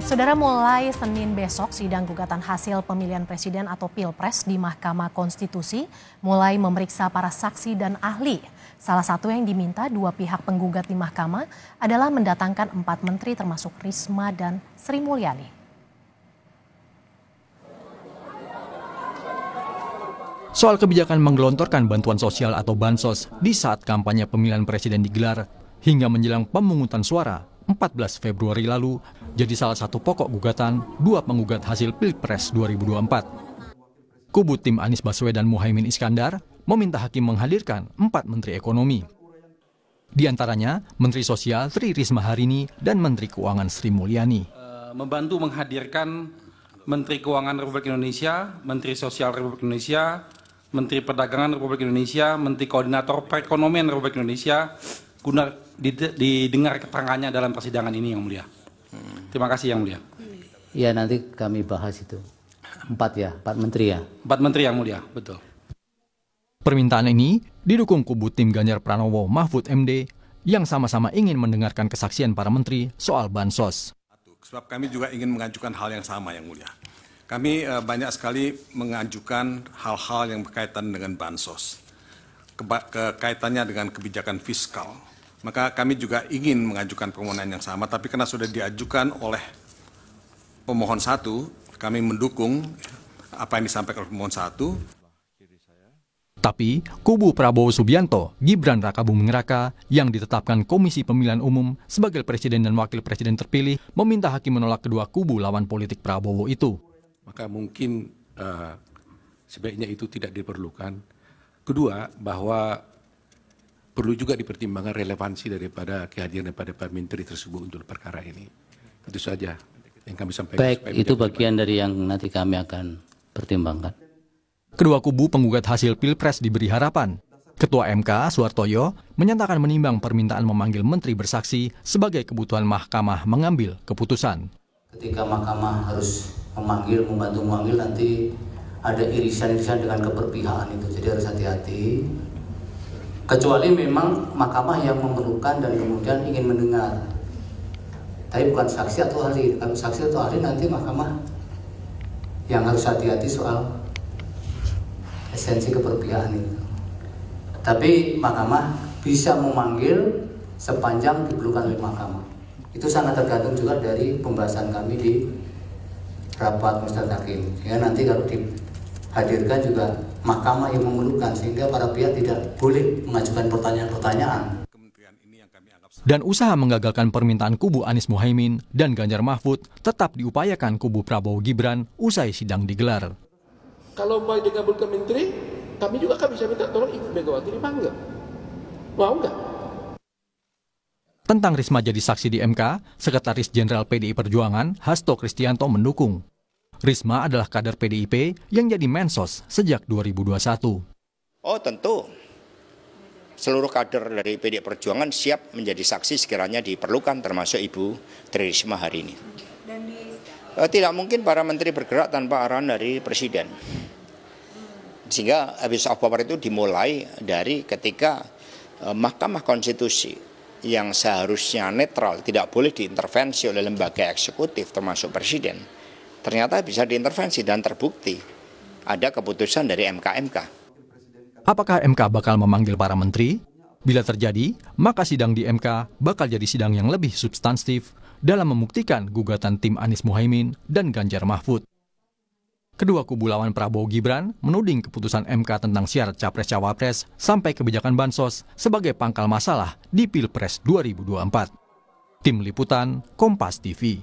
Saudara, mulai Senin besok sidang gugatan hasil pemilihan presiden atau Pilpres di Mahkamah Konstitusi mulai memeriksa para saksi dan ahli. Salah satu yang diminta dua pihak penggugat di mahkamah adalah mendatangkan 4 menteri termasuk Risma dan Sri Mulyani. Soal kebijakan menggelontorkan bantuan sosial atau bansos di saat kampanye pemilihan presiden digelar hingga menjelang pemungutan suara 14 Februari lalu jadi salah satu pokok gugatan dua penggugat hasil Pilpres 2024. Kubu tim Anies Baswedan Muhaimin Iskandar meminta hakim menghadirkan 4 menteri ekonomi. Di antaranya Menteri Sosial Tri Risma Harini dan Menteri Keuangan Sri Mulyani. Membantu menghadirkan Menteri Keuangan Republik Indonesia, Menteri Sosial Republik Indonesia, Menteri Perdagangan Republik Indonesia, Menteri Koordinator Perekonomian Republik Indonesia, guna didengar keterangannya dalam persidangan ini, Yang Mulia. Terima kasih, Yang Mulia. Ya, nanti kami bahas itu. 4 menteri ya. 4 menteri, Yang Mulia, betul. Permintaan ini didukung kubu tim Ganjar Pranowo Mahfud MD yang sama-sama ingin mendengarkan kesaksian para menteri soal bansos. Sebab kami juga ingin mengajukan hal yang sama, Yang Mulia. Kami banyak sekali mengajukan hal-hal yang berkaitan dengan bansos, kaitannya dengan kebijakan fiskal. Maka kami juga ingin mengajukan permohonan yang sama, tapi karena sudah diajukan oleh pemohon 1, kami mendukung apa yang disampaikan oleh pemohon 1. Tapi kubu Prabowo Subianto, Gibran Rakabuming Raka yang ditetapkan Komisi Pemilihan Umum sebagai presiden dan wakil presiden terpilih meminta hakim menolak kedua kubu lawan politik Prabowo itu. Maka mungkin sebaiknya itu tidak diperlukan. Kedua, bahwa perlu juga dipertimbangkan relevansi daripada kehadiran daripada para menteri tersebut untuk perkara ini. Itu saja yang kami sampaikan. Baik, itu bagian dari yang nanti kami akan pertimbangkan. Kedua kubu penggugat hasil Pilpres diberi harapan. Ketua MK, Suhartoyo, menyatakan menimbang permintaan memanggil menteri bersaksi sebagai kebutuhan mahkamah mengambil keputusan. Ketika mahkamah harus membantu memanggil, nanti ada irisan-irisan dengan keberpihakan itu. Jadi harus hati-hati. Kecuali memang mahkamah yang memerlukan dan kemudian ingin mendengar. Tapi bukan saksi atau ahli. Kalau saksi atau ahli nanti mahkamah yang harus hati-hati soal esensi keberpihakan itu. Tapi mahkamah bisa memanggil sepanjang diperlukan oleh mahkamah. Itu sangat tergantung juga dari pembahasan kami di rapat majelis hakim. Ya, nanti kalau dihadirkan juga mahkamah yang memerlukan sehingga para pihak tidak boleh mengajukan pertanyaan-pertanyaan. Dan usaha menggagalkan permintaan kubu Anies Muhaimin dan Ganjar Mahfud tetap diupayakan kubu Prabowo Gibran usai sidang digelar. Kalau mau dikabulkan menteri, kami juga kan bisa minta tolong Ibu Megawati dipanggil. Mau nggak? Tentang Risma jadi saksi di MK, Sekretaris Jenderal PDI Perjuangan Hasto Kristianto mendukung. Risma adalah kader PDIP yang jadi mensos sejak 2021. Oh tentu, seluruh kader dari PDI Perjuangan siap menjadi saksi sekiranya diperlukan, termasuk Ibu Tri Risma hari ini. Tidak mungkin para menteri bergerak tanpa arahan dari Presiden. Sehingga abuse of power itu dimulai dari ketika Mahkamah Konstitusi yang seharusnya netral, tidak boleh diintervensi oleh lembaga eksekutif termasuk Presiden, ternyata bisa diintervensi dan terbukti ada keputusan dari MK. Apakah MK bakal memanggil para menteri? Bila terjadi, maka sidang di MK bakal jadi sidang yang lebih substantif dalam membuktikan gugatan tim Anies Muhaimin dan Ganjar Mahfud. Kedua kubu lawan Prabowo Gibran menuding keputusan MK tentang syarat Capres-Cawapres sampai kebijakan bansos sebagai pangkal masalah di Pilpres 2024. Tim Liputan, Kompas TV.